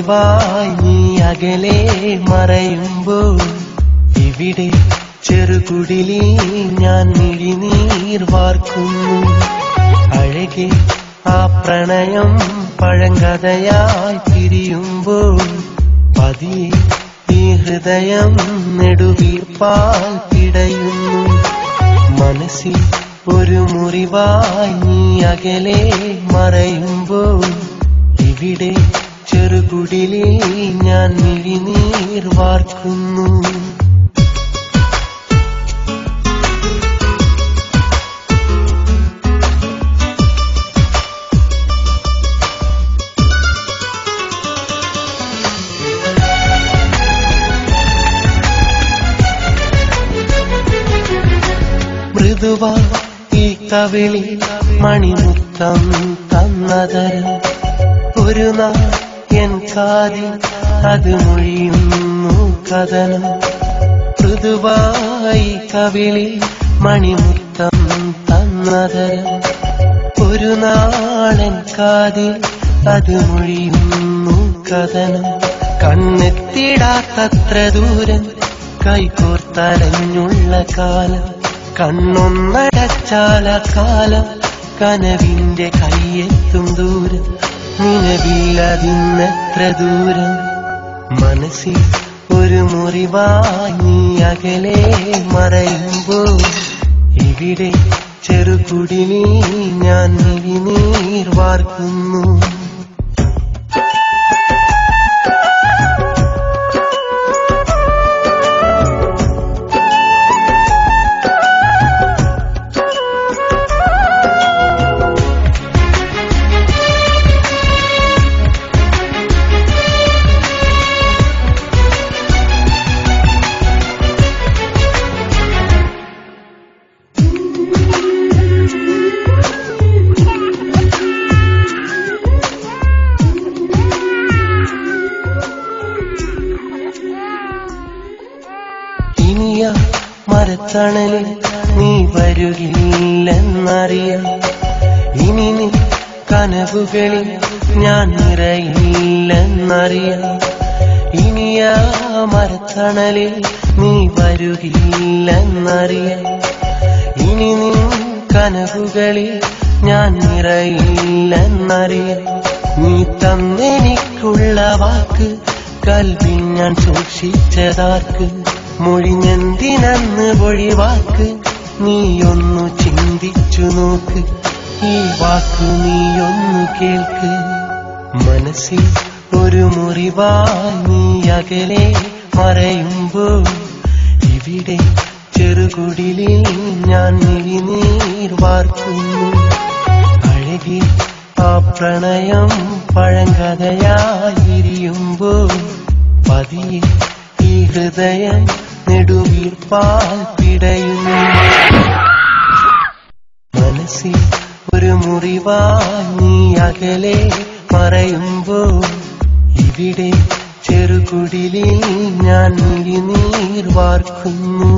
മുറിവായി നീ അകലെ മറയുമ്പോൾ ഇവിടെ ചെറുകുടിലിൽ ഞാൻ മിഴിനീർ വാർക്കുന്നു. അഴകെ ആ പ്രണയം പഴങ്കഥയായി പിരിയുമ്പോൾ പതിയെ ഈ ഹൃദയം നെടുവീർപ്പാൽ പിടയുന്നു. മനസ്സിൽ ഒരു മുറിവായി നീ അകലെ മറയുമ്പോൾ ഇവിടെ ചെറുകുടിലിൽ ഞാൻ മിഴിനീർ വാർക്കുന്നു. മൃദുവാ ഈ കവിളിൽ മണിമുത്തം തന്നതരം ഒരു നാൾ എൻ കാതിൽ അത് മൊഴിയുന്നു കഥനം. മൃദുവായി കവിളിൽ മണിമുത്തം തന്നതരം ഒരു നാളൻ കാതിൽ അത് മൊഴിയുന്നു കഥനം. കണ്ണെത്തിടാത്തത്ര ദൂരം കൈകോർത്തലഞ്ഞുള്ള കാലം, കണ്ണൊന്നടച്ചാല കാലം കനവിന്റെ കയ്യെത്തും ദൂരം, നിലവില്ലതിന്നെത്ര ദൂരം. മനസ്സിൽ ഒരു മുറിവായി നീ അകലെ മറയുമ്പോൾ ഇവിടെ ചെറുകുടിലിൽ ഞാൻ മിഴിനീർ വാർക്കുന്നു. മരത്തണലിൽ നീ വരുകില്ലെന്നറിയാം, ഇനി നീ കനവുകളിൽ ഞാൻ നിറയില്ലെന്നറിയാം. ഇനിയാ മരത്തണലിൽ നീ വരുകില്ലെന്നറിയാം, ഇനി നീ കനവുകളിൽ ഞാൻ നിറയില്ലെന്നറിയാം. നീ തന്നെനിക്കുള്ള വാക്ക് കൽവിൽ ഞാൻ സൂക്ഷിച്ചതാർക്ക്, മൊഴിഞ്ഞെന്തിനന്ന് ഒഴിവാക്ക് നീയൊന്നു ചിന്തിച്ചു നോക്ക്, ഈ വാക്ക് നീയൊന്നു കേൾക്ക്. മനസ്സിൽ ഒരു മുറിവായി നീ അകലെ മറയുമ്പോൾ ഇവിടെ ചെറുകുടിലിൽ ഞാൻ മിഴിനീർ വാർക്കുന്നു. അഴകി ആ പ്രണയം പഴങ്കഥയായിരിയുമ്പോൾ പതിയെ ഈ ഹൃദയം നെടുവീർപ്പാൽ പിടയുന്നു. മനസ്സിൽ ഒരു മുറിവായി നീ അകലെ മറയുമ്പോൾ ഇവിടെ ചെറുകുടിലിൽ ഞാൻ മിഴിനീർ വാർക്കുന്നു.